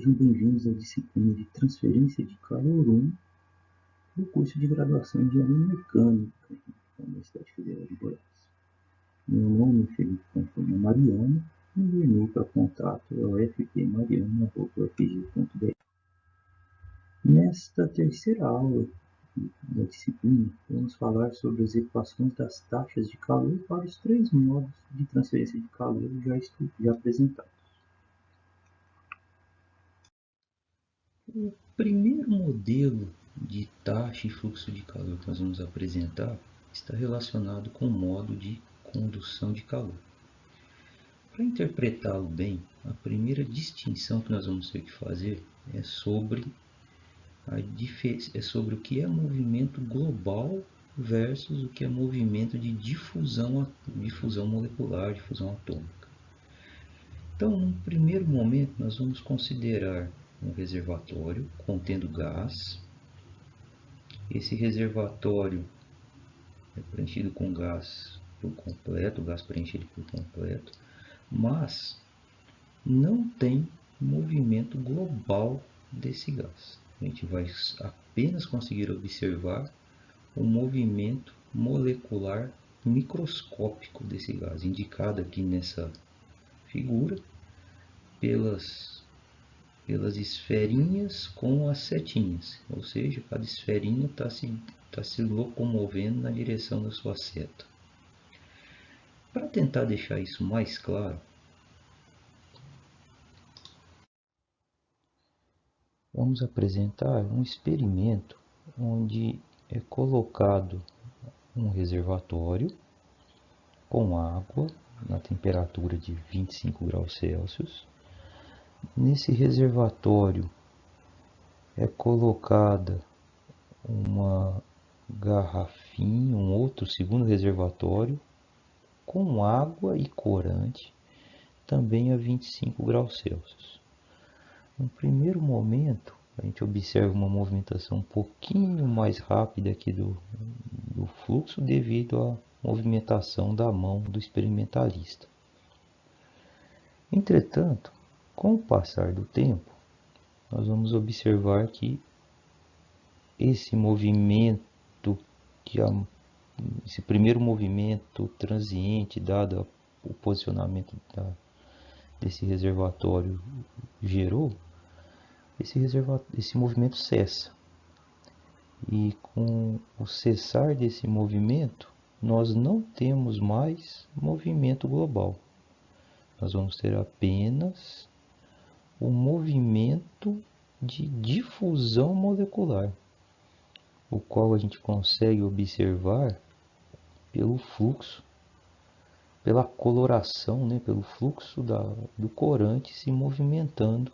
Sejam bem-vindos à disciplina de Transferência de Calor 1 do curso de graduação de Mecânica da Universidade Federal de Goiás. Meu nome é Felipe Conforme Mariano e o e-mail para contato é o fpmariano.ufg.br. Nesta terceira aula da disciplina, vamos falar sobre as equações das taxas de calor para os três modos de transferência de calor já apresentados. O primeiro modelo de taxa e fluxo de calor que nós vamos apresentar está relacionado com o modo de condução de calor. Para interpretá-lo bem, a primeira distinção que nós vamos ter que fazer é sobre o que é movimento global versus o que é movimento de difusão molecular, difusão atômica. Então, no primeiro momento, nós vamos considerar um reservatório contendo gás. Esse reservatório é preenchido com gás por completo, gás preenchido por completo, mas não tem movimento global desse gás. A gente vai apenas conseguir observar o movimento molecular microscópico desse gás, indicado aqui nessa figura pelas esferinhas com as setinhas, ou seja, cada esferinha está se locomovendo na direção da sua seta. Para tentar deixar isso mais claro, vamos apresentar um experimento onde é colocado um reservatório com água na temperatura de 25 graus Celsius. Nesse reservatório é colocada uma garrafinha, um outro segundo reservatório com água e corante, também a 25 graus Celsius. No primeiro momento, a gente observa uma movimentação um pouquinho mais rápida aqui do fluxo devido à movimentação da mão do experimentalista. Entretanto, com o passar do tempo, nós vamos observar que esse primeiro movimento transiente, dado o posicionamento desse reservatório gerou, esse movimento cessa. E com o cessar desse movimento, nós não temos mais movimento global. Nós vamos ter apenas o movimento de difusão molecular, o qual a gente consegue observar pelo fluxo, pela coloração, pelo fluxo do corante se movimentando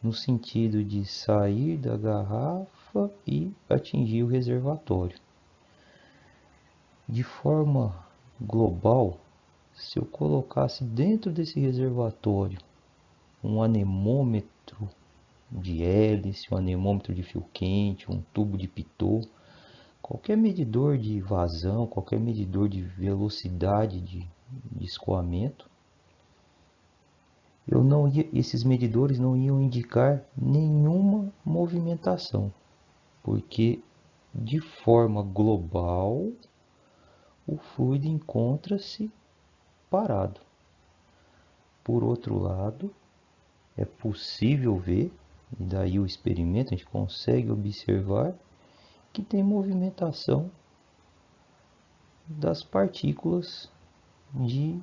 no sentido de sair da garrafa e atingir o reservatório. De forma global, se eu colocasse dentro desse reservatório um anemômetro de hélice, um anemômetro de fio quente, um tubo de pitot, qualquer medidor de vazão, qualquer medidor de velocidade de escoamento, esses medidores não iam indicar nenhuma movimentação, porque de forma global o fluido encontra-se parado. Por outro lado, é possível ver, e daí o experimento a gente consegue observar que tem movimentação das partículas de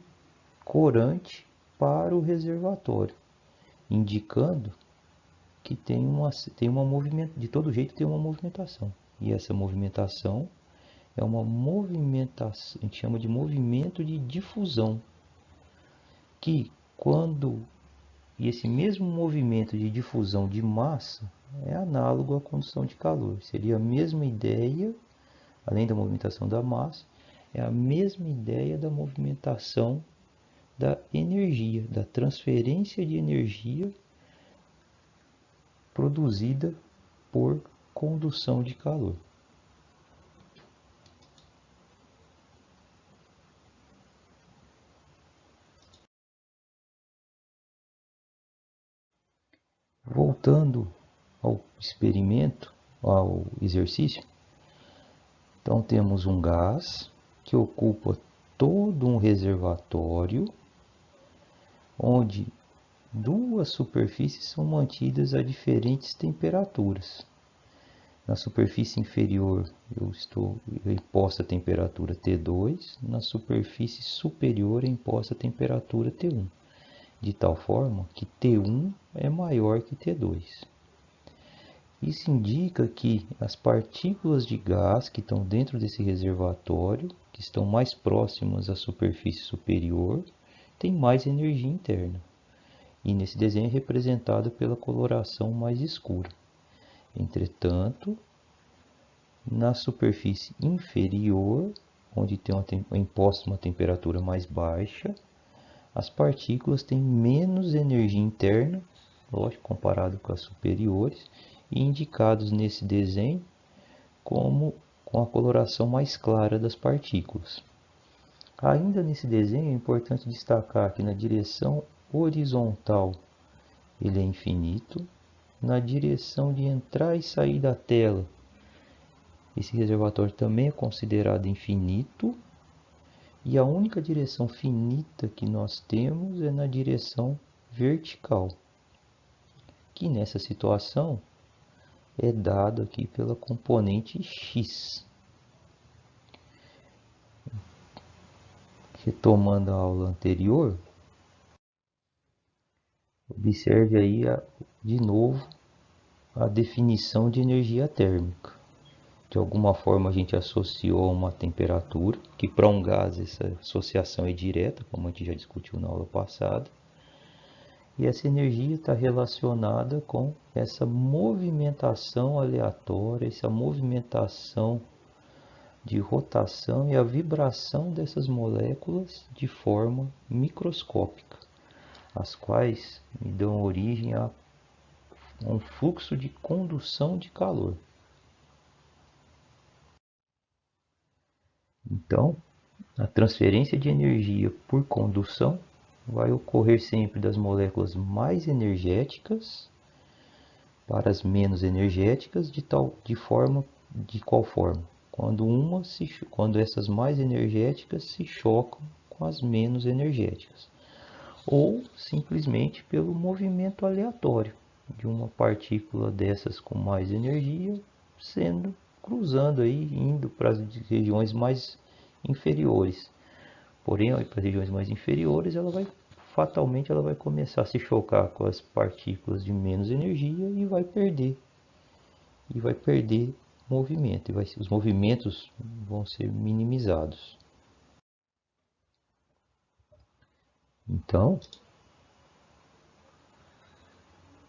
corante para o reservatório, indicando que tem uma movimentação, de todo jeito tem uma movimentação. E essa movimentação é uma movimentação, a gente chama de movimento de difusão, e esse mesmo movimento de difusão de massa é análogo à condução de calor. Seria a mesma ideia, além da movimentação da massa, é a mesma ideia da movimentação da energia, da transferência de energia produzida por condução de calor. Voltando ao experimento, ao exercício, então temos um gás que ocupa todo um reservatório, onde duas superfícies são mantidas a diferentes temperaturas. Na superfície inferior eu estou imposta a temperatura T2, na superfície superior é imposta a temperatura T1, de tal forma que T1 é maior que T2. Isso indica que as partículas de gás que estão dentro desse reservatório, que estão mais próximas à superfície superior, têm mais energia interna. E nesse desenho é representado pela coloração mais escura. Entretanto, na superfície inferior, onde tem imposta uma temperatura mais baixa, as partículas têm menos energia interna, lógico, comparado com as superiores, e indicados nesse desenho como com a coloração mais clara das partículas. Ainda nesse desenho é importante destacar que na direção horizontal ele é infinito, na direção de entrar e sair da tela esse reservatório também é considerado infinito, e a única direção finita que nós temos é na direção vertical, que nessa situação é dado aqui pela componente x. Retomando a aula anterior, observe aí de novo a definição de energia térmica. De alguma forma a gente associou uma temperatura, que para um gás essa associação é direta, como a gente já discutiu na aula passada. E essa energia está relacionada com essa movimentação aleatória, essa movimentação de rotação e a vibração dessas moléculas de forma microscópica, as quais me dão origem a um fluxo de condução de calor. Então, a transferência de energia por condução vai ocorrer sempre das moléculas mais energéticas para as menos energéticas, de qual forma? Quando essas mais energéticas se chocam com as menos energéticas, ou simplesmente pelo movimento aleatório de uma partícula dessas com mais energia sendo cruzando aí, indo para as regiões mais inferiores. Porém, para as regiões mais inferiores, fatalmente ela vai começar a se chocar com as partículas de menos energia e vai perder movimento, os movimentos vão ser minimizados. Então,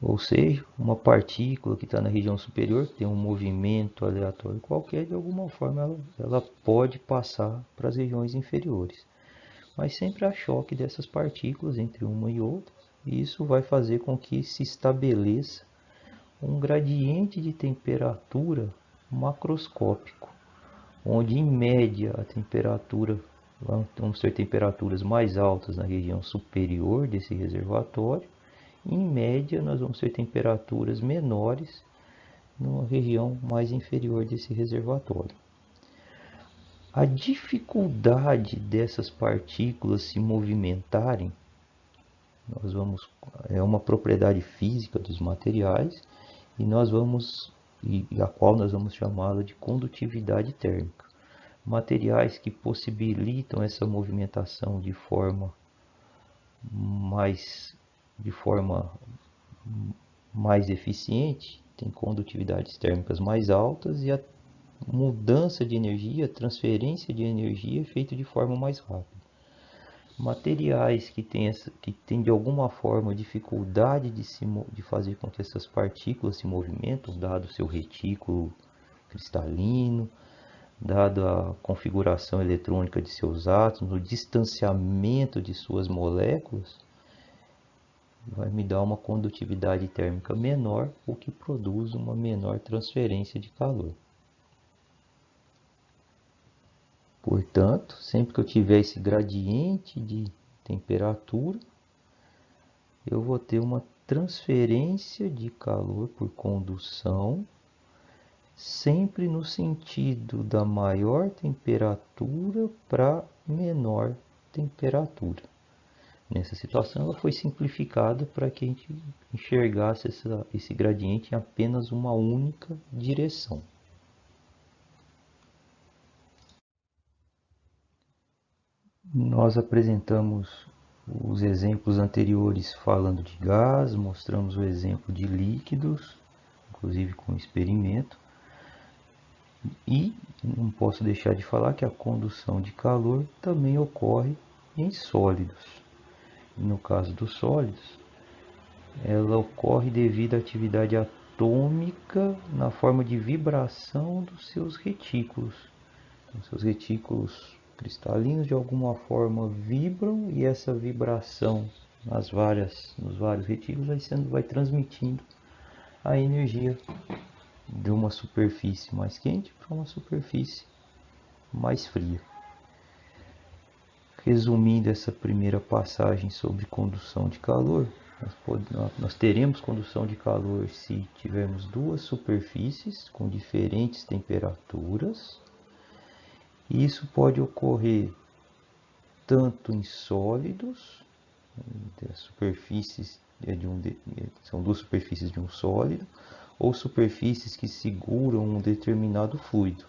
ou seja, uma partícula que está na região superior, que tem um movimento aleatório qualquer, de alguma forma ela pode passar para as regiões inferiores. Mas sempre há choque dessas partículas entre uma e outra, e isso vai fazer com que se estabeleça um gradiente de temperatura macroscópico, onde em média a temperatura, vamos ter temperaturas mais altas na região superior desse reservatório, e em média nós vamos ter temperaturas menores na região mais inferior desse reservatório. A dificuldade dessas partículas se movimentarem é uma propriedade física dos materiais a qual nós vamos chamá-la de condutividade térmica. Materiais que possibilitam essa movimentação de forma mais eficiente têm condutividades térmicas mais altas e a mudança de energia, a transferência de energia é feita de forma mais rápida. Materiais que têm de alguma forma dificuldade de fazer com que essas partículas se movimentem, dado o seu retículo cristalino, dada a configuração eletrônica de seus átomos, o distanciamento de suas moléculas, vai me dar uma condutividade térmica menor, o que produz uma menor transferência de calor. Portanto, sempre que eu tiver esse gradiente de temperatura, eu vou ter uma transferência de calor por condução, sempre no sentido da maior temperatura para menor temperatura. Nessa situação, ela foi simplificada para que a gente enxergasse esse gradiente em apenas uma única direção. Nós apresentamos os exemplos anteriores falando de gás, mostramos o exemplo de líquidos, inclusive com experimento. E não posso deixar de falar que a condução de calor também ocorre em sólidos. E no caso dos sólidos, ela ocorre devido à atividade atômica na forma de vibração dos seus retículos. Os seus retículos cristalinos de alguma forma vibram e essa vibração nos vários retículos vai transmitindo a energia de uma superfície mais quente para uma superfície mais fria. Resumindo essa primeira passagem sobre condução de calor, nós teremos condução de calor se tivermos duas superfícies com diferentes temperaturas. Isso pode ocorrer tanto em sólidos, são duas superfícies de um sólido, ou superfícies que seguram um determinado fluido,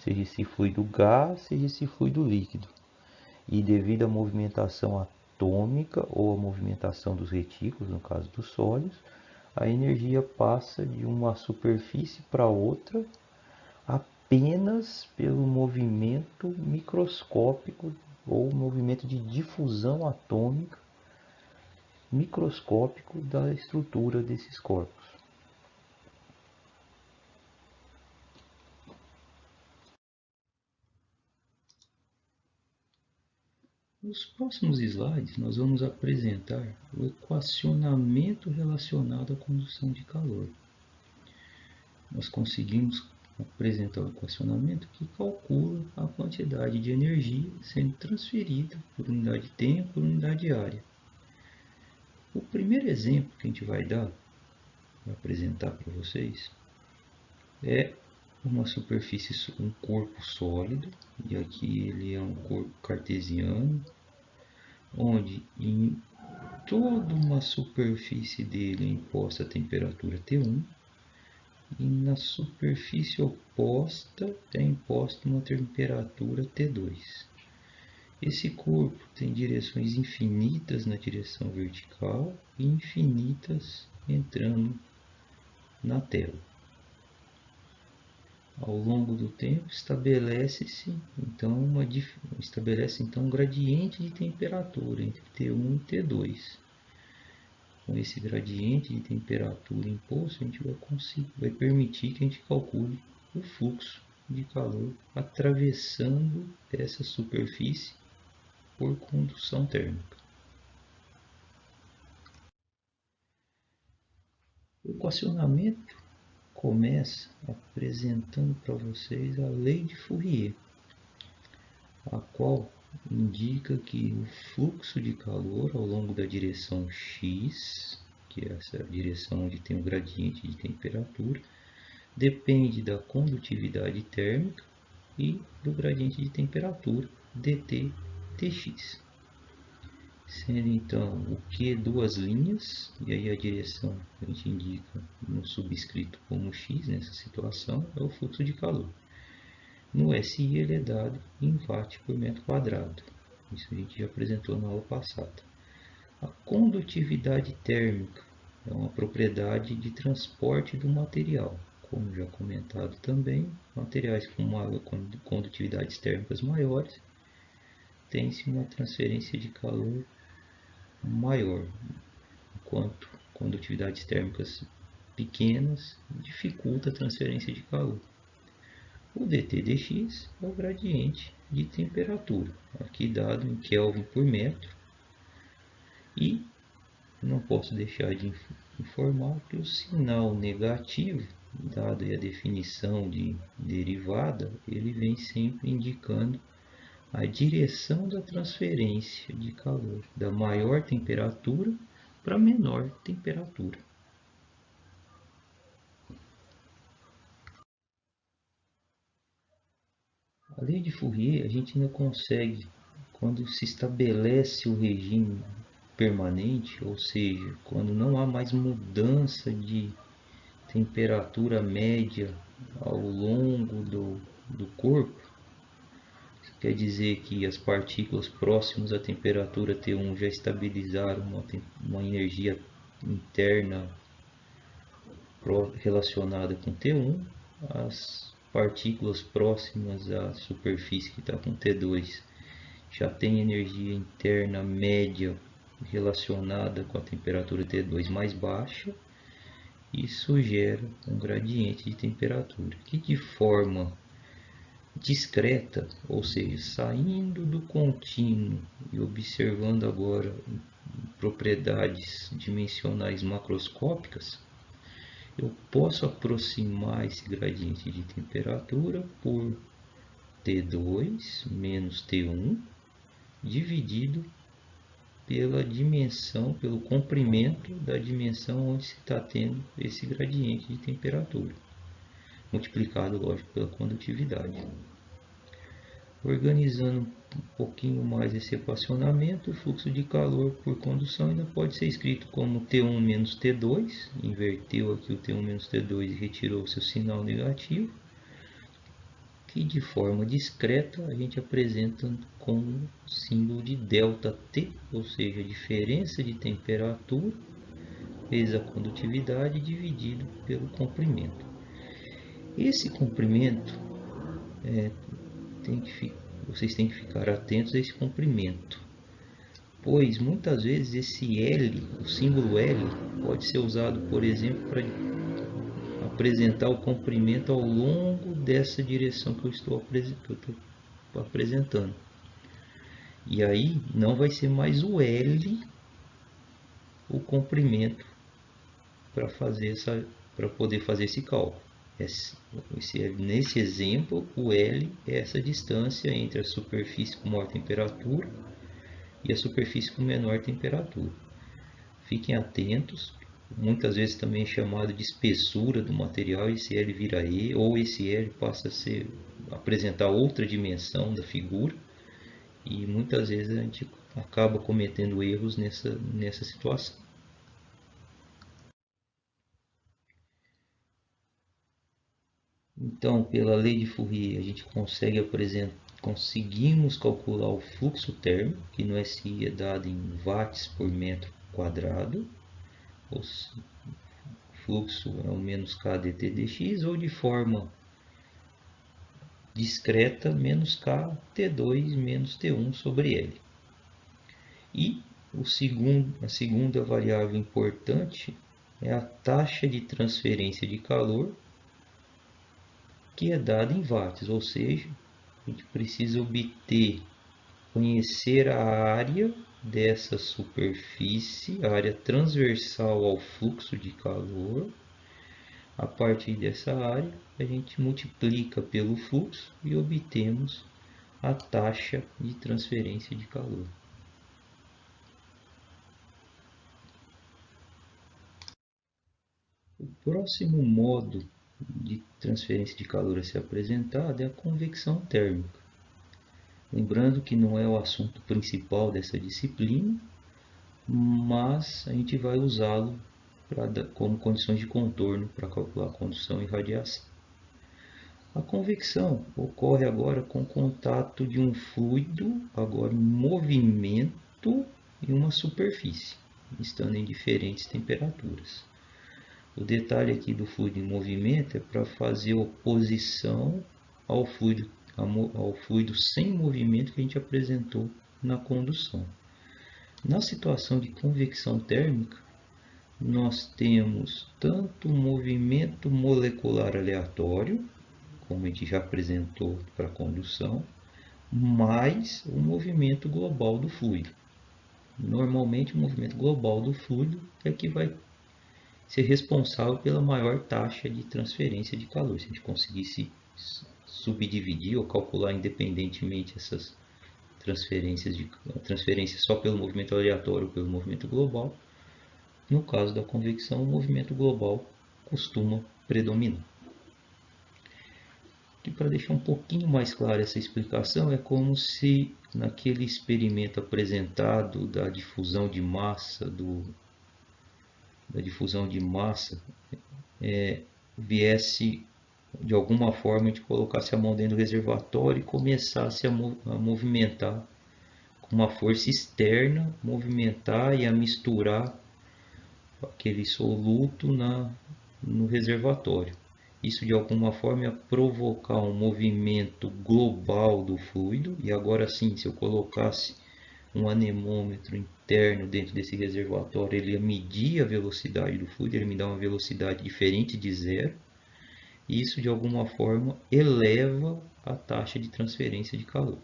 seja esse fluido gás, seja esse fluido líquido. E devido à movimentação atômica ou à movimentação dos retículos, no caso dos sólidos, a energia passa de uma superfície para outra apenas pelo movimento microscópico ou movimento de difusão atômica microscópico da estrutura desses corpos. Nos próximos slides, nós vamos apresentar o equacionamento relacionado à condução de calor. Nós conseguimos apresentar o equacionamento que calcula a quantidade de energia sendo transferida por unidade de tempo por unidade de área. O primeiro exemplo que a gente vai dar, vai apresentar para vocês, é uma superfície, um corpo sólido, e aqui ele é um corpo cartesiano, onde em toda uma superfície dele é imposta a temperatura T1, e na superfície oposta é imposta uma temperatura T2. Esse corpo tem direções infinitas na direção vertical e infinitas entrando na tela. Ao longo do tempo estabelece então um gradiente de temperatura entre T1 e T2. Com esse gradiente de temperatura imposto, a gente vai permitir que a gente calcule o fluxo de calor atravessando essa superfície por condução térmica. O equacionamento começa apresentando para vocês a lei de Fourier, a qual indica que o fluxo de calor ao longo da direção x, que é essa direção onde tem o gradiente de temperatura, depende da condutividade térmica e do gradiente de temperatura dt dx. Sendo então o Q duas linhas, e aí a direção a gente indica no subscrito como x nessa situação, é o fluxo de calor. No SI ele é dado em watt por metro quadrado. Isso a gente já apresentou na aula passada. A condutividade térmica é uma propriedade de transporte do material. Como já comentado também, materiais com condutividades térmicas maiores tem-se uma transferência de calor maior, enquanto condutividades térmicas pequenas dificulta a transferência de calor. O dt dx é o gradiente de temperatura, aqui dado em Kelvin por metro, e não posso deixar de informar que o sinal negativo, dado a definição de derivada, ele vem sempre indicando a direção da transferência de calor da maior temperatura para menor temperatura. A lei de Fourier a gente ainda consegue, quando se estabelece o regime permanente, ou seja, quando não há mais mudança de temperatura média ao longo do corpo, isso quer dizer que as partículas próximas à temperatura T1 já estabilizaram uma energia interna relacionada com T1, as partículas próximas à superfície que está com T2 já tem energia interna média relacionada com a temperatura T2 mais baixa. Isso gera um gradiente de temperatura que, de forma discreta, ou seja, saindo do contínuo e observando agora propriedades dimensionais macroscópicas, eu posso aproximar esse gradiente de temperatura por T2 menos T1 dividido pela dimensão, pelo comprimento da dimensão onde se está tendo esse gradiente de temperatura, multiplicado, lógico, pela condutividade. Organizando um pouquinho mais esse equacionamento, o fluxo de calor por condução ainda pode ser escrito como T1 menos T2, inverteu aqui o T1 menos T2 e retirou seu sinal negativo, que de forma discreta a gente apresenta com o símbolo de ΔT, ou seja, a diferença de temperatura vezes a condutividade dividido pelo comprimento. Esse comprimento vocês têm que ficar atentos a esse comprimento, pois muitas vezes esse L, o símbolo L, pode ser usado, por exemplo, para apresentar o comprimento ao longo dessa direção que eu estou apresentando. E aí não vai ser mais o L o comprimento para poder fazer esse cálculo. Nesse exemplo, o L é essa distância entre a superfície com maior temperatura e a superfície com menor temperatura. Fiquem atentos, muitas vezes também é chamado de espessura do material, esse L vira E, ou esse L passa a apresentar outra dimensão da figura, e muitas vezes a gente acaba cometendo erros nessa situação. Então, pela lei de Fourier, a gente conseguimos calcular o fluxo térmico, que no SI é dado em watts por metro quadrado. O fluxo é o menos K dt dx, ou de forma discreta, menos K T2 menos T1 sobre L. E a segunda variável importante é a taxa de transferência de calor, que é dada em watts, ou seja, a gente precisa conhecer a área dessa superfície, a área transversal ao fluxo de calor. A partir dessa área, a gente multiplica pelo fluxo e obtemos a taxa de transferência de calor. O próximo modo de transferência de calor a ser apresentado é a convecção térmica. Lembrando que não é o assunto principal dessa disciplina, mas a gente vai usá-lo como condições de contorno para calcular condução e radiação. A convecção ocorre agora com o contato de um fluido, agora em movimento, em uma superfície, estando em diferentes temperaturas. O detalhe aqui do fluido em movimento é para fazer oposição ao fluido sem movimento que a gente apresentou na condução. Na situação de convecção térmica, nós temos tanto o movimento molecular aleatório, como a gente já apresentou para a condução, mais o movimento global do fluido. Normalmente, o movimento global do fluido é que vai ser responsável pela maior taxa de transferência de calor. Se a gente conseguisse subdividir ou calcular independentemente essas transferências só pelo movimento aleatório ou pelo movimento global, No caso da convecção, o movimento global costuma predominar. E para deixar um pouquinho mais clara essa explicação, é como se naquele experimento apresentado da difusão de massa, viesse de alguma forma a gente colocasse a mão dentro do reservatório e começasse a movimentar com uma força externa, movimentar e a misturar aquele soluto no reservatório. Isso de alguma forma ia provocar um movimento global do fluido, e agora sim, se eu colocasse um anemômetro interno dentro desse reservatório, ele ia medir a velocidade do fluido, ele me dá uma velocidade diferente de zero, e isso de alguma forma eleva a taxa de transferência de calor.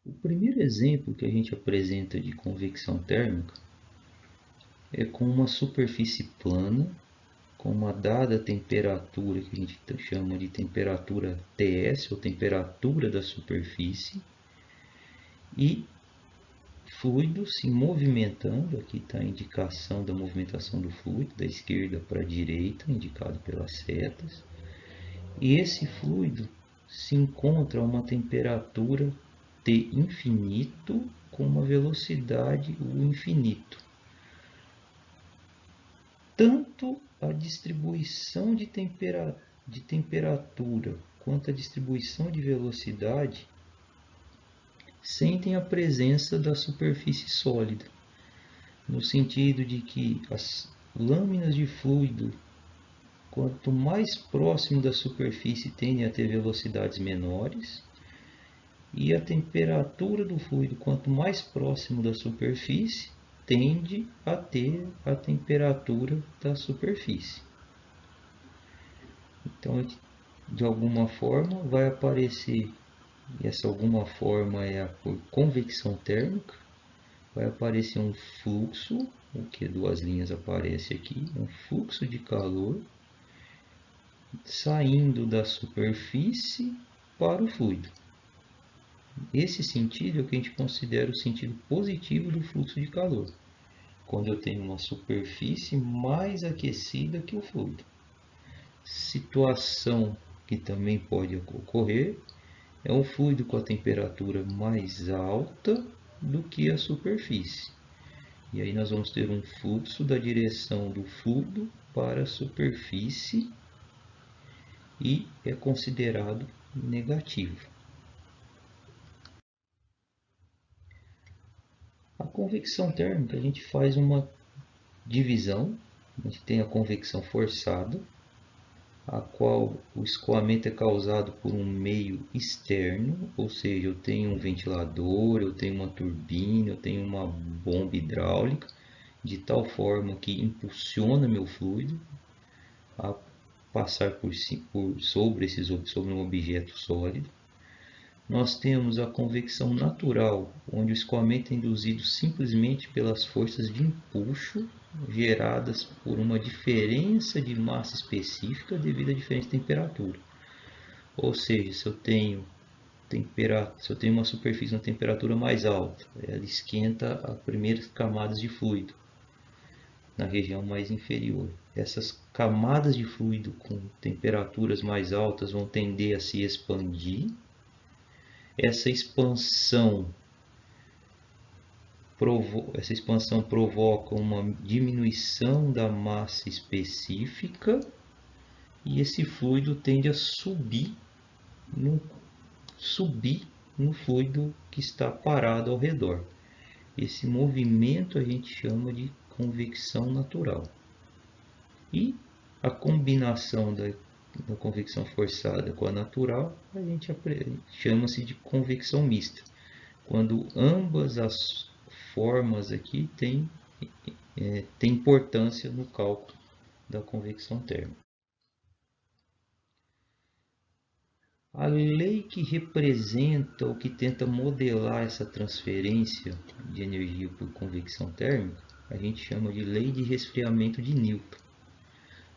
O primeiro exemplo que a gente apresenta de convecção térmica é com uma superfície plana, com uma dada temperatura que a gente chama de temperatura TS, ou temperatura da superfície, e fluido se movimentando. Aqui está a indicação da movimentação do fluido, da esquerda para a direita, indicado pelas setas. E esse fluido se encontra a uma temperatura T infinito com uma velocidade U infinito. Tanto a distribuição de temperatura quanto a distribuição de velocidade sentem a presença da superfície sólida, no sentido de que as lâminas de fluido, quanto mais próximo da superfície, tendem a ter velocidades menores, e a temperatura do fluido, quanto mais próximo da superfície, tende a ter a temperatura da superfície. Então, de alguma forma, vai aparecer, e essa alguma forma é por convecção térmica, vai aparecer um fluxo, o que duas linhas aparecem aqui, um fluxo de calor saindo da superfície para o fluido. Esse sentido é o que a gente considera o sentido positivo do fluxo de calor, quando eu tenho uma superfície mais aquecida que o fluido. Situação que também pode ocorrer é um fluido com a temperatura mais alta do que a superfície. E aí nós vamos ter um fluxo da direção do fluido para a superfície e é considerado negativo. A convecção térmica, a gente faz uma divisão. A gente tem a convecção forçada, a qual o escoamento é causado por um meio externo, ou seja, eu tenho um ventilador, eu tenho uma turbina, eu tenho uma bomba hidráulica, de tal forma que impulsiona meu fluido a passar sobre um objeto sólido. Nós temos a convecção natural, onde o escoamento é induzido simplesmente pelas forças de empuxo geradas por uma diferença de massa específica devido à diferença de temperatura. Ou seja, se eu tenho uma superfície na temperatura mais alta, ela esquenta as primeiras camadas de fluido na região mais inferior. Essas camadas de fluido com temperaturas mais altas vão tender a se expandir. Essa expansão provoca uma diminuição da massa específica e esse fluido tende a subir no fluido que está parado ao redor. Esse movimento a gente chama de convecção natural. E a combinação da convecção forçada com a natural, a gente chama-se de convecção mista, quando ambas as formas aqui têm importância no cálculo da convecção térmica. A lei que representa ou que tenta modelar essa transferência de energia por convecção térmica, a gente chama de lei de resfriamento de Newton,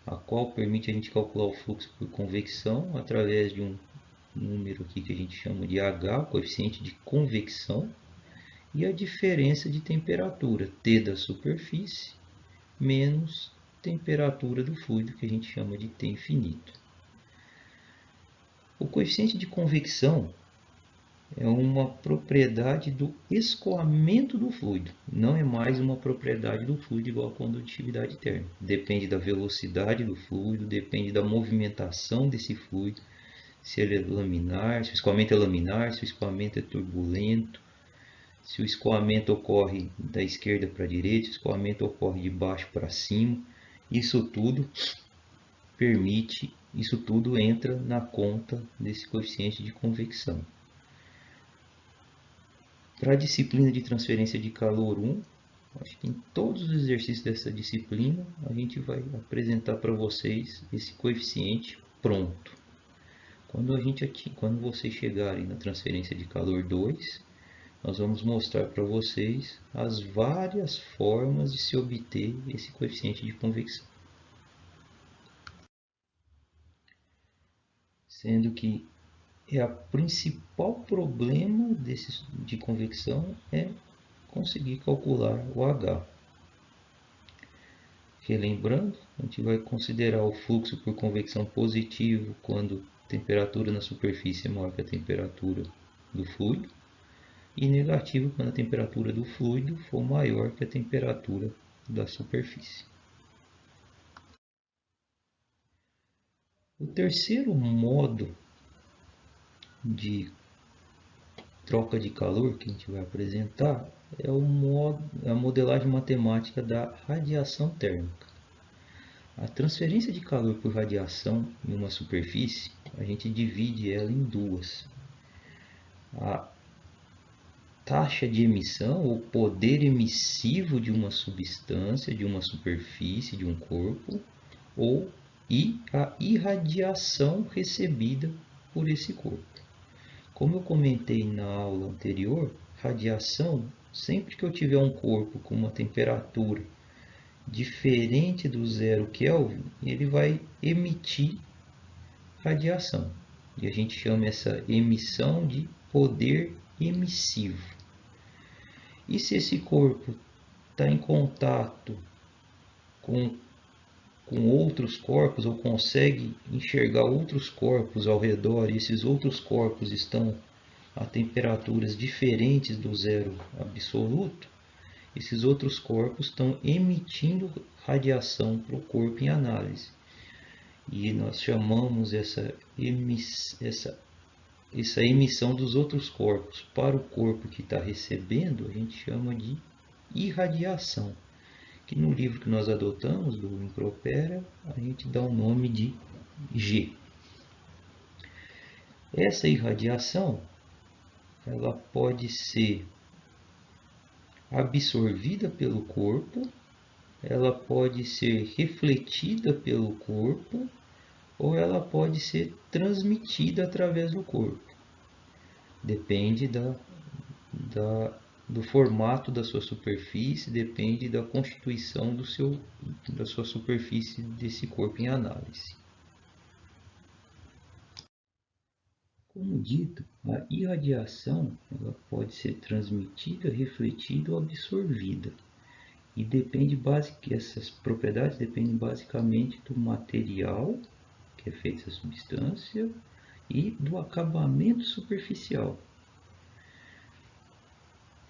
a qual permite a gente calcular o fluxo por convecção através de um número aqui que a gente chama de H, coeficiente de convecção, e a diferença de temperatura, T da superfície menos temperatura do fluido, que a gente chama de T infinito. O coeficiente de convecção é uma propriedade do escoamento do fluido, não é mais uma propriedade do fluido igual a condutividade térmica. Depende da velocidade do fluido, depende da movimentação desse fluido, se ele é laminar, se o escoamento é laminar, se o escoamento é turbulento, se o escoamento ocorre da esquerda para a direita, se o escoamento ocorre de baixo para cima. Isso tudo isso tudo entra na conta desse coeficiente de convecção. Para a disciplina de transferência de calor 1, acho que em todos os exercícios dessa disciplina a gente vai apresentar para vocês esse coeficiente pronto. Quando vocês chegarem na transferência de calor 2, nós vamos mostrar para vocês as várias formas de se obter esse coeficiente de convecção. Sendo que o principal problema de convecção é conseguir calcular o H. Relembrando, a gente vai considerar o fluxo por convecção positivo quando a temperatura na superfície é maior que a temperatura do fluido, e negativo quando a temperatura do fluido for maior que a temperatura da superfície. O terceiro modo de troca de calor que a gente vai apresentar é a modelagem matemática da radiação térmica. A transferência de calor por radiação em uma superfície, a gente divide ela em duas. A taxa de emissão, ou poder emissivo de uma substância, de uma superfície, de um corpo, e a irradiação recebida por esse corpo. Como eu comentei na aula anterior, radiação, sempre que eu tiver um corpo com uma temperatura diferente do 0 Kelvin, ele vai emitir radiação. E a gente chama essa emissão de poder emissivo. E se esse corpo está em contato com outros corpos, ou consegue enxergar outros corpos ao redor, e esses outros corpos estão a temperaturas diferentes do zero absoluto, esses outros corpos estão emitindo radiação para o corpo em análise. E nós chamamos essa emissão dos outros corpos para o corpo que está recebendo, a gente chama de irradiação, que no livro que nós adotamos, do Impropera, a gente dá o nome de G. Essa irradiação, ela pode ser absorvida pelo corpo, ela pode ser refletida pelo corpo, ou ela pode ser transmitida através do corpo. Depende do formato da sua superfície, depende da constituição da sua superfície desse corpo em análise. Como dito, a irradiação ela pode ser transmitida, refletida ou absorvida. E essas propriedades dependem basicamente do material que é feita essa substância e do acabamento superficial.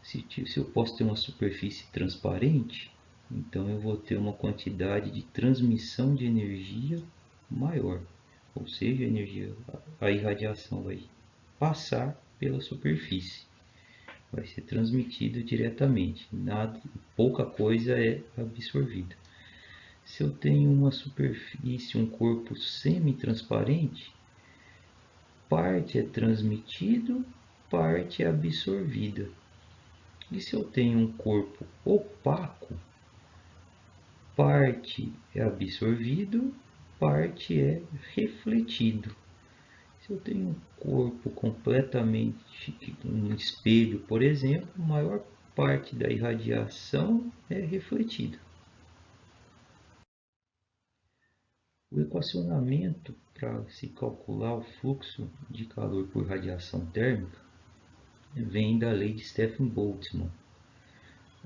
Se eu posso ter uma superfície transparente, então eu vou ter uma quantidade de transmissão de energia maior. Ou seja, a irradiação vai passar pela superfície, vai ser transmitida diretamente, pouca coisa é absorvida. Se eu tenho uma superfície, um corpo semi-transparente, parte é transmitido, parte é absorvida. E se eu tenho um corpo opaco, parte é absorvido, parte é refletido. Se eu tenho um corpo completamente, um espelho, por exemplo, a maior parte da irradiação é refletida. O equacionamento para se calcular o fluxo de calor por radiação térmica vem da lei de Stefan-Boltzmann,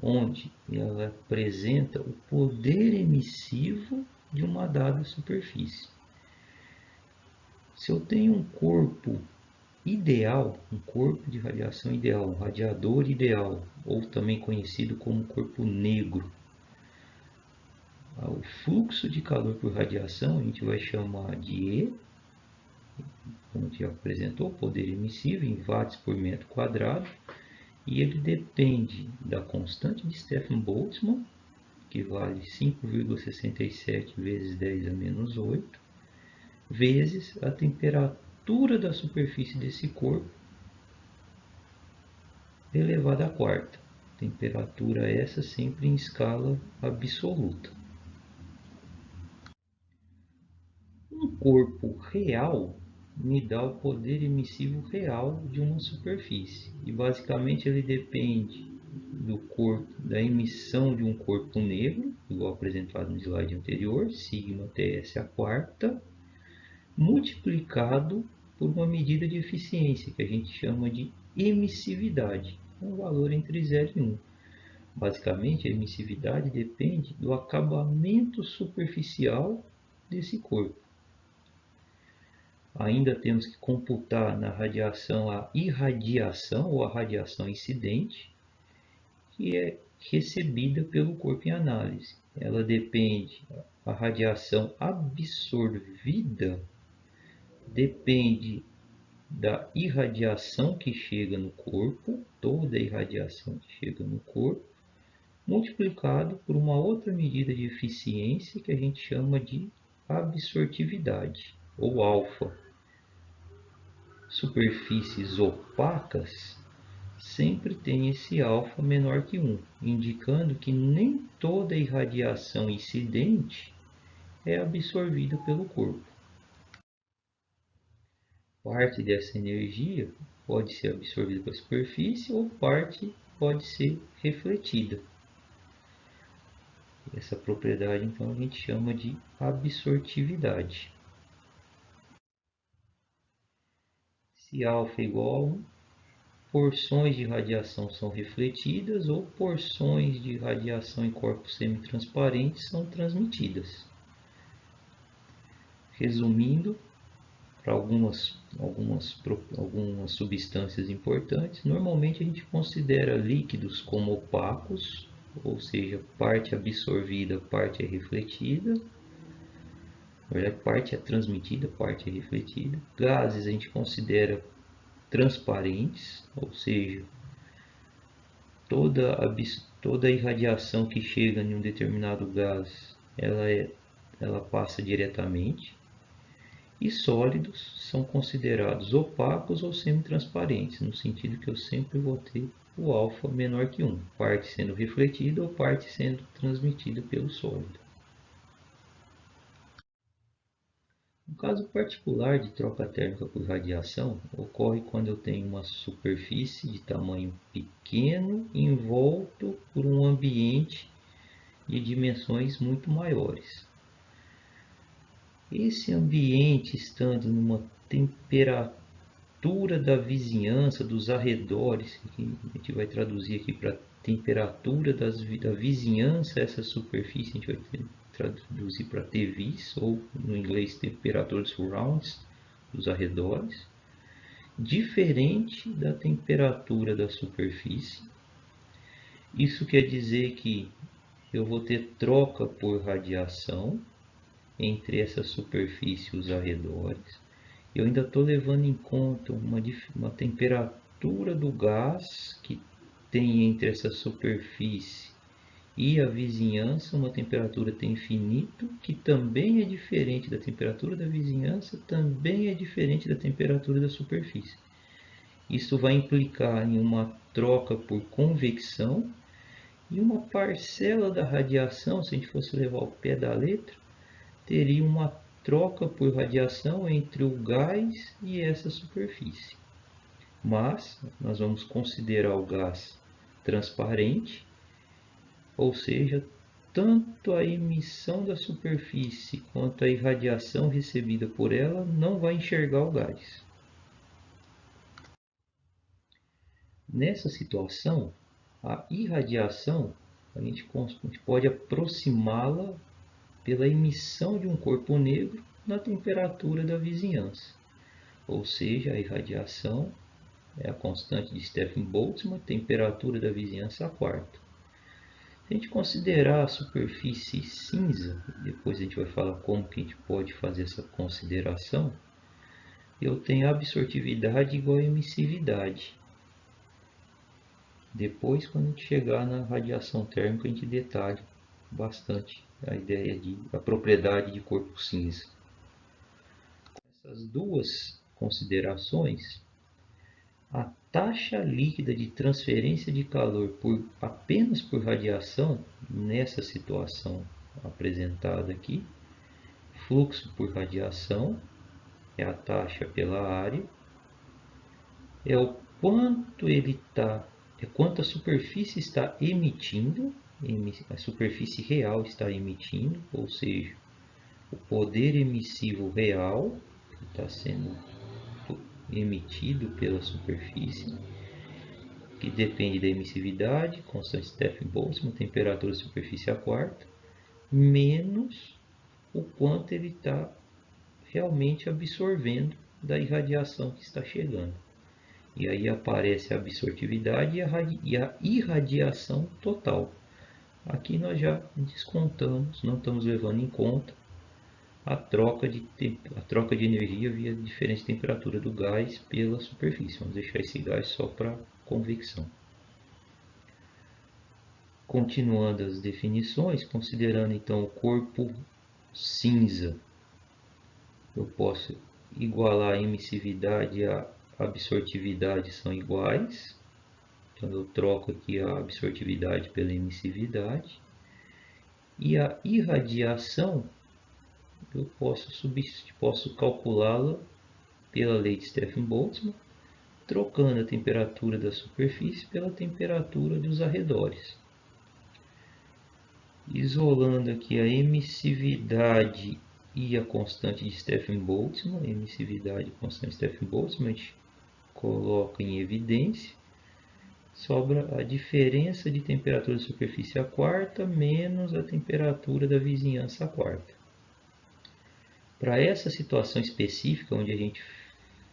onde ela apresenta o poder emissivo de uma dada superfície. Se eu tenho um corpo ideal, um corpo de radiação ideal, um radiador ideal, ou também conhecido como corpo negro, o fluxo de calor por radiação a gente vai chamar de E, como a gente já apresentou, poder emissivo em watts por metro quadrado, e ele depende da constante de Stefan-Boltzmann, que vale 5,67 vezes 10 a menos 8, vezes a temperatura da superfície desse corpo elevada à quarta. Temperatura essa sempre em escala absoluta. Um corpo real me dá o poder emissivo real de uma superfície. E basicamente ele depende do corpo, da emissão de um corpo negro, igual apresentado no slide anterior, sigma TS a quarta, multiplicado por uma medida de eficiência, que a gente chama de emissividade, um valor entre 0 e 1. Basicamente, a emissividade depende do acabamento superficial desse corpo. Ainda temos que computar na radiação a irradiação ou a radiação incidente, que é recebida pelo corpo em análise. Ela depende, a radiação absorvida depende da irradiação que chega no corpo, toda a irradiação que chega no corpo, multiplicado por uma outra medida de eficiência que a gente chama de absortividade, ou alfa. Superfícies opacas sempre tem esse alfa menor que 1, indicando que nem toda a irradiação incidente é absorvida pelo corpo. Parte dessa energia pode ser absorvida pela superfície ou parte pode ser refletida. Essa propriedade então a gente chama de absortividade. Se alfa é igual a 1, porções de radiação são refletidas ou porções de radiação em corpos semitransparentes são transmitidas. Resumindo, para algumas substâncias importantes, normalmente a gente considera líquidos como opacos, ou seja, parte absorvida, parte é refletida. Na verdade, parte é transmitida, parte é refletida. Gases a gente considera transparentes, ou seja, toda a irradiação que chega em um determinado gás, ela passa diretamente. E sólidos são considerados opacos ou semitransparentes, no sentido que eu sempre vou ter o alfa menor que 1, parte sendo refletida ou parte sendo transmitida pelo sólido. No caso particular de troca térmica por radiação, ocorre quando eu tenho uma superfície de tamanho pequeno envolto por um ambiente de dimensões muito maiores. Esse ambiente estando numa temperatura da vizinhança, dos arredores, que a gente vai traduzir aqui para temperatura da vizinhança, essa superfície a gente vai traduzir para TVs, ou no inglês temperatura surrounds, dos arredores, diferente da temperatura da superfície. Isso quer dizer que eu vou ter troca por radiação entre essa superfície e os arredores. Eu ainda estou levando em conta uma temperatura do gás que tem entre essa superfície e a vizinhança, uma temperatura T infinito, que também é diferente da temperatura da vizinhança, também é diferente da temperatura da superfície. Isso vai implicar em uma troca por convecção e uma parcela da radiação, se a gente fosse levar ao pé da letra, teria uma troca por radiação entre o gás e essa superfície. Mas nós vamos considerar o gás transparente, ou seja, tanto a emissão da superfície quanto a irradiação recebida por ela não vai enxergar o gás. Nessa situação, a irradiação, a gente pode aproximá-la pela emissão de um corpo negro na temperatura da vizinhança. Ou seja, a irradiação é a constante de Stephen-Boltzmann, temperatura da vizinhança a quarta. Se a gente considerar a superfície cinza, depois a gente vai falar como que a gente pode fazer essa consideração, eu tenho absortividade igual a emissividade. Depois, quando a gente chegar na radiação térmica, a gente detalha bastante a propriedade de corpo cinza. Essas duas considerações, a taxa líquida de transferência de calor apenas por radiação, nessa situação apresentada aqui, fluxo por radiação, é a taxa pela área, é o quanto quanto a superfície está emitindo, a superfície real está emitindo, ou seja, o poder emissivo real que está sendo emitido pela superfície, que depende da emissividade, constante Stephen-Boltzmann, temperatura da superfície a quarta, menos o quanto ele está realmente absorvendo da irradiação que está chegando. E aí aparece a absortividade e a irradiação total. Aqui nós já descontamos, não estamos levando em conta a troca de energia via diferença de temperatura do gás pela superfície. Vamos deixar esse gás só para convecção. Continuando as definições, considerando então o corpo cinza, eu posso igualar a emissividade e a absortividade são iguais. Então eu troco aqui a absortividade pela emissividade. E a irradiação eu posso calculá-la pela lei de Stephen-Boltzmann, trocando a temperatura da superfície pela temperatura dos arredores. Isolando aqui a emissividade e a constante de Stephen-Boltzmann, emissividade e constante de Stephen-Boltzmann, a gente coloca em evidência, sobra a diferença de temperatura da superfície a quarta menos a temperatura da vizinhança a quarta. Para essa situação específica, onde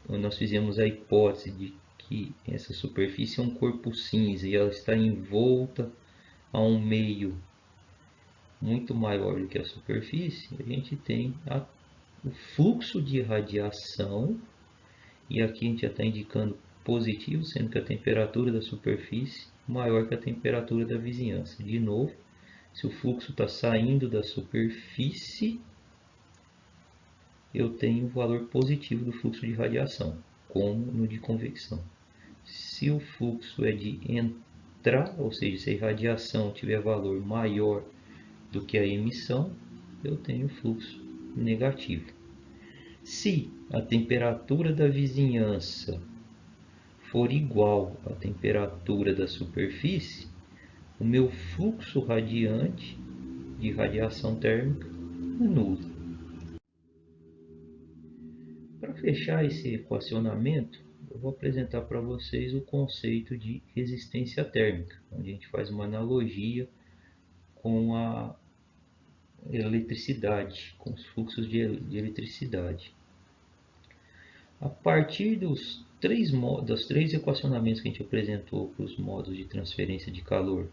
nós fizemos a hipótese de que essa superfície é um corpo cinza e ela está envolta a um meio muito maior do que a superfície, a gente tem o fluxo de radiação, e aqui a gente já está indicando positivo, sendo que a temperatura da superfície é maior que a temperatura da vizinhança. De novo, se o fluxo está saindo da superfície, eu tenho o valor positivo do fluxo de radiação, como no de convecção. Se o fluxo é de entrar, ou seja, se a irradiação tiver valor maior do que a emissão, eu tenho fluxo negativo. Se a temperatura da vizinhança for igual à temperatura da superfície, o meu fluxo radiante de radiação térmica é nulo. Para fechar esse equacionamento, eu vou apresentar para vocês o conceito de resistência térmica, onde a gente faz uma analogia com a eletricidade, com os fluxos de eletricidade. A partir dos três equacionamentos que a gente apresentou para os modos de transferência de calor,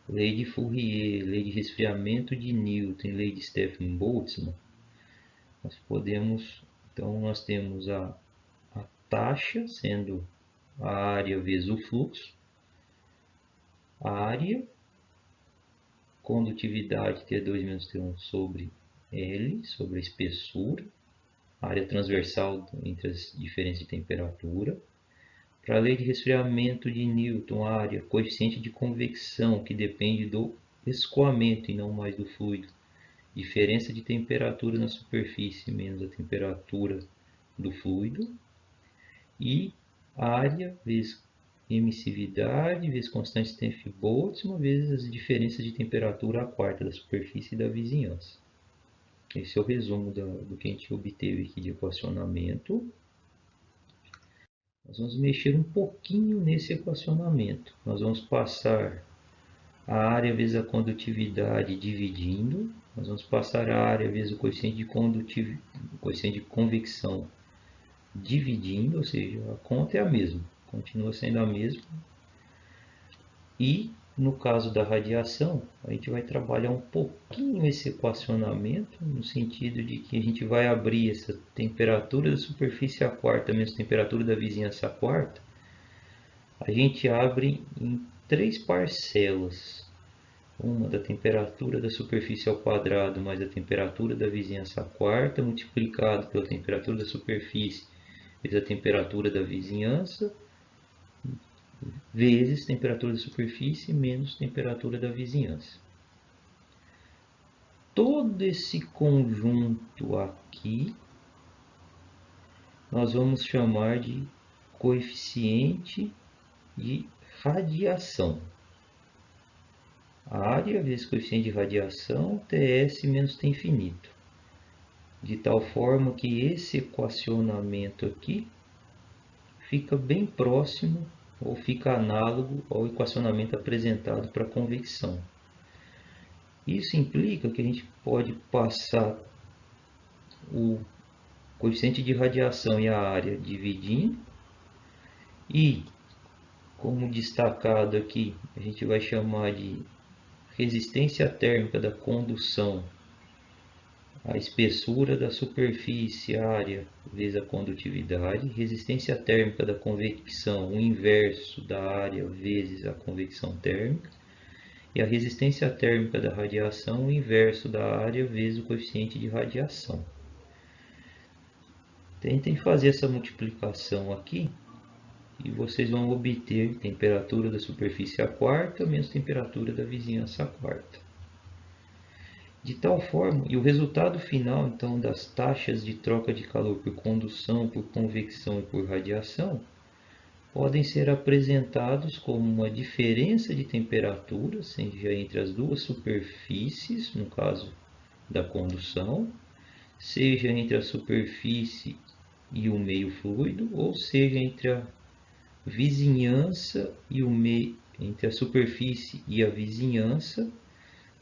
lei de Fourier, lei de resfriamento de Newton, lei de Stephen-Boltzmann, nós temos a taxa sendo a área vezes o fluxo, a área, condutividade T2 menos T1 sobre L, sobre a espessura, a área transversal entre as diferenças de temperatura. Para a lei de resfriamento de Newton, a área, coeficiente de convecção, que depende do escoamento e não mais do fluido, diferença de temperatura na superfície menos a temperatura do fluido, e área vezes emissividade vezes constante Stephen-Boltzmann vezes as diferenças de temperatura a quarta da superfície e da vizinhança. Esse é o resumo do que a gente obteve aqui de equacionamento. Nós vamos mexer um pouquinho nesse equacionamento. Nós vamos passar a área vezes a condutividade dividindo. Nós vamos passar a área vezes o coeficiente de convecção dividindo, ou seja, a conta é a mesma, continua sendo a mesma. E no caso da radiação, a gente vai trabalhar um pouquinho esse equacionamento, no sentido de que a gente vai abrir essa temperatura da superfície a quarta menos temperatura da vizinhança a quarta, a gente abre em 3 parcelas. Uma da temperatura da superfície ao quadrado mais a temperatura da vizinhança à quarta, multiplicado pela temperatura da superfície vezes a temperatura da vizinhança, vezes temperatura da superfície menos temperatura da vizinhança. Todo esse conjunto aqui nós vamos chamar de coeficiente de radiação. A área vezes coeficiente de radiação, Ts menos T infinito. De tal forma que esse equacionamento aqui fica bem próximo ou fica análogo ao equacionamento apresentado para a convecção. Isso implica que a gente pode passar o coeficiente de radiação e a área dividindo, e como destacado aqui, a gente vai chamar de resistência térmica da condução, a espessura da superfície, área vezes a condutividade, resistência térmica da convecção, o inverso da área vezes a convecção térmica, e a resistência térmica da radiação, o inverso da área vezes o coeficiente de radiação. Tentem fazer essa multiplicação aqui e vocês vão obter temperatura da superfície a quarta menos temperatura da vizinhança a quarta. De tal forma, e o resultado final então das taxas de troca de calor por condução, por convecção e por radiação podem ser apresentados como uma diferença de temperatura, seja entre as duas superfícies, no caso da condução, seja entre a superfície e o meio fluido, ou seja entre a vizinhança e o meio, entre a superfície e a vizinhança,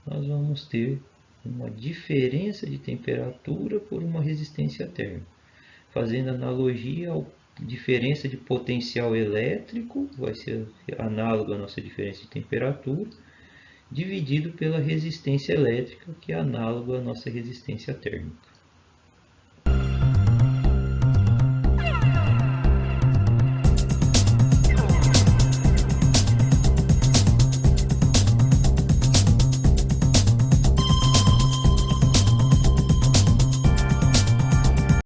nós vamos ter uma diferença de temperatura por uma resistência térmica. Fazendo analogia à diferença de potencial elétrico, vai ser análogo à nossa diferença de temperatura, dividido pela resistência elétrica, que é análogo à nossa resistência térmica.